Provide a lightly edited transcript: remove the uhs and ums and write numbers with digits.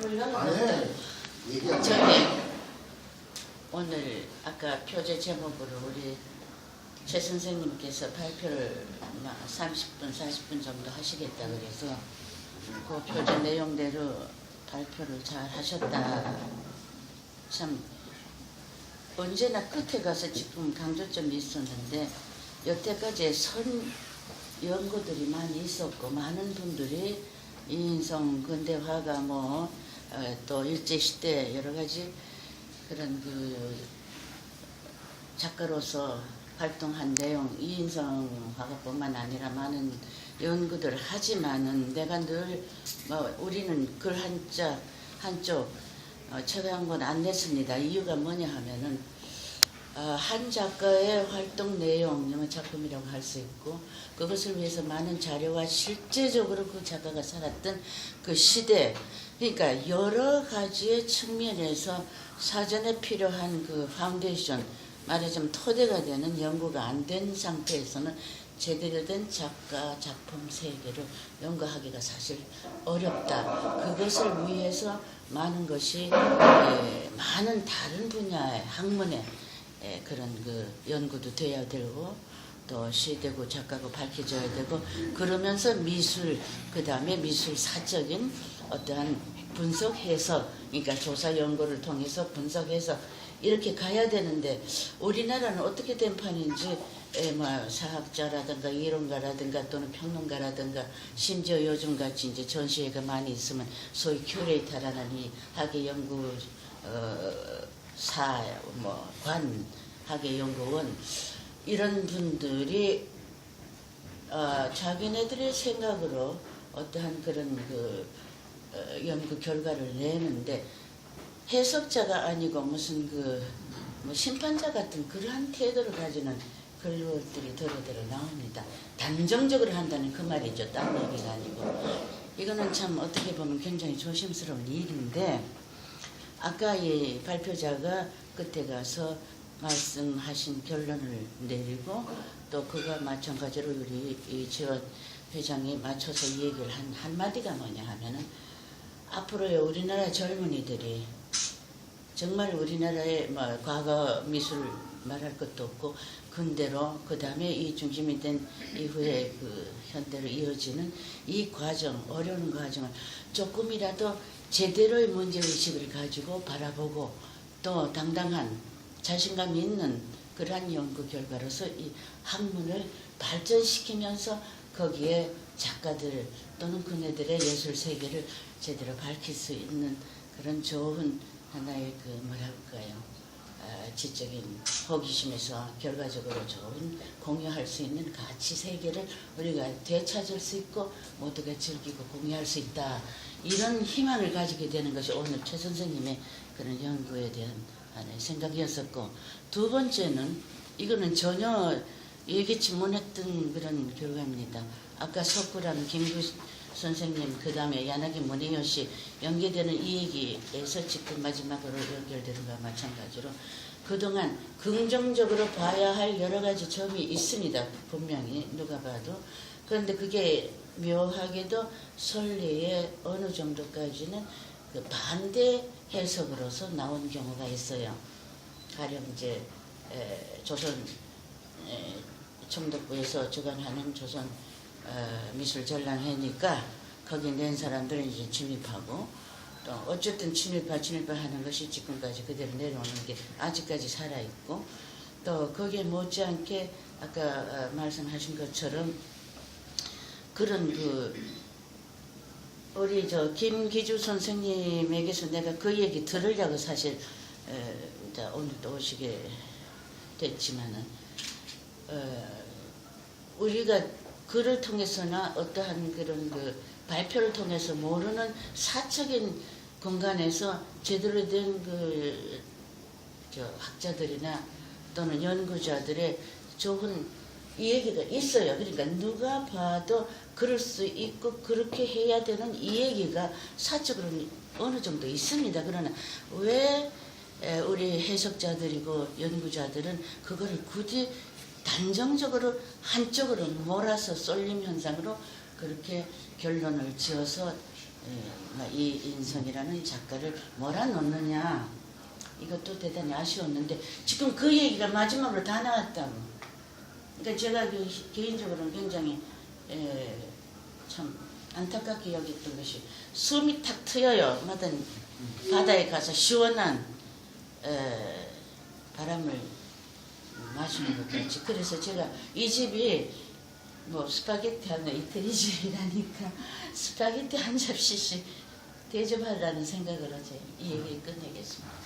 아니, 얘기하면 저기 오늘 아까 표제 제목으로 우리 최 선생님께서 발표를 30분, 40분 정도 하시겠다 그래서 그 표제 내용대로 발표를 잘 하셨다. 참 언제나 끝에 가서 지금 강조점이 있었는데 여태까지 선 연구들이 많이 있었고 많은 분들이 이인성 근대화가 또 일제시대 여러 가지 그런 그 작가로서 활동한 내용 이인성 화가뿐만 아니라 많은 연구들을 하지만은 내가 늘 우리는 글 한쪽 책 한 권 안 냈습니다. 이유가 뭐냐 하면은 한 작가의 활동 내용, 작품이라고 할 수 있고 그것을 위해서 많은 자료와 실제적으로 그 작가가 살았던 그 시대, 그러니까 여러 가지의 측면에서 사전에 필요한 그 파운데이션, 말하자면 토대가 되는 연구가 안 된 상태에서는 제대로 된 작가 작품 세계를 연구하기가 사실 어렵다. 그것을 위해서 많은 것이 많은 다른 분야의 학문의 그런 그 연구도 돼야 되고 또 시되고 작가고 밝혀져야 되고 그러면서 미술 그 다음에 미술 사적인 어떠한 분석 해석 그러니까 조사 연구를 통해서 분석해서 이렇게 가야 되는데 우리나라는 어떻게 된 판인지 사학자라든가 이론가라든가 또는 평론가라든가 심지어 요즘같이 이제 전시회가 많이 있으면 소위 큐레이터라는 이 학예 연구 관 학예연구원 이런 분들이 자기네들의 생각으로 어떠한 그런 그 연구 결과를 내는데 해석자가 아니고 무슨 심판자 같은 그러한 태도를 가지는 글들이 더러더러 나옵니다. 단정적으로 한다는 그 말이죠. 딴 얘기가 아니고. 이거는 참 어떻게 보면 굉장히 조심스러운 일인데 아까 이 발표자가 끝에 가서 말씀하신 결론을 내리고 또 그가 마찬가지로 우리 이지원 회장이 맞춰서 이 얘기를 한 한마디가 뭐냐 하면은 앞으로의 우리나라 젊은이들이 정말 우리나라의 과거 미술 말할 것도 없고 근대로 그 다음에 이 중심이 된 이후에 그 현대로 이어지는 이 과정 어려운 과정을 조금이라도 제대로의 문제의식을 가지고 바라보고 또 당당한 자신감 있는 그러한 연구 결과로서 이 학문을 발전시키면서 거기에 작가들 또는 그네들의 예술 세계를 제대로 밝힐 수 있는 그런 좋은 하나의 지적인 호기심에서 결과적으로 좋은 공유할 수 있는 가치 세계를 우리가 되찾을 수 있고 모두가 즐기고 공유할 수 있다. 이런 희망을 가지게 되는 것이 오늘 최 선생님의 그런 연구에 대한 하나의 생각이었었고 두 번째는 이거는 전혀 예기치 못했던 그런 결과입니다. 아까 석구랑 김구 선생님 그 다음에 야나기 문혜요 씨 연계되는 이 얘기에서 지금 마지막으로 연결되는 것과 마찬가지로 그동안 긍정적으로 봐야 할 여러 가지 점이 있습니다. 분명히 누가 봐도. 그런데 그게 묘하게도 선례에 어느 정도까지는 그 반대 해석으로서 나온 경우가 있어요. 가령 이제 조선 총독부에서 주관하는 조선 미술전랑회니까 거기 낸 사람들은 이제 침입하고 또 어쨌든 침입하는 것이 지금까지 그대로 내려오는 게 아직까지 살아있고 또 거기에 못지않게 아까 말씀하신 것처럼 그런 우리 김기주 선생님에게서 내가 그 얘기 들으려고 사실 오늘 또 오시게 됐지만은 우리가 글을 통해서나 어떠한 그런 발표를 통해서 모르는 사적인 공간에서 제대로 된 학자들이나 또는 연구자들의 좋은 이 얘기가 있어요. 그러니까 누가 봐도 그럴 수 있고 그렇게 해야 되는 이 얘기가 사적으로는 어느 정도 있습니다. 그러나 왜 우리 해석자들이고 연구자들은 그거를 굳이 단정적으로 한쪽으로 몰아서 쏠림 현상으로 그렇게 결론을 지어서 이인성이라는 작가를 몰아넣느냐, 이것도 대단히 아쉬웠는데 지금 그 얘기가 마지막으로 다 나왔다고. 그러니까 제가 개인적으로는 굉장히 참 안타깝게 여겼던 것이, 숨이 탁 트여요. 마든 바다에 가서 시원한 바람을 마시는 것 같이. 그래서 제가 이 집이 뭐 스파게티 하나 이태리 집이라니까 스파게티 한 접시씩 대접하라는 생각으로 이 얘기를 끝내겠습니다.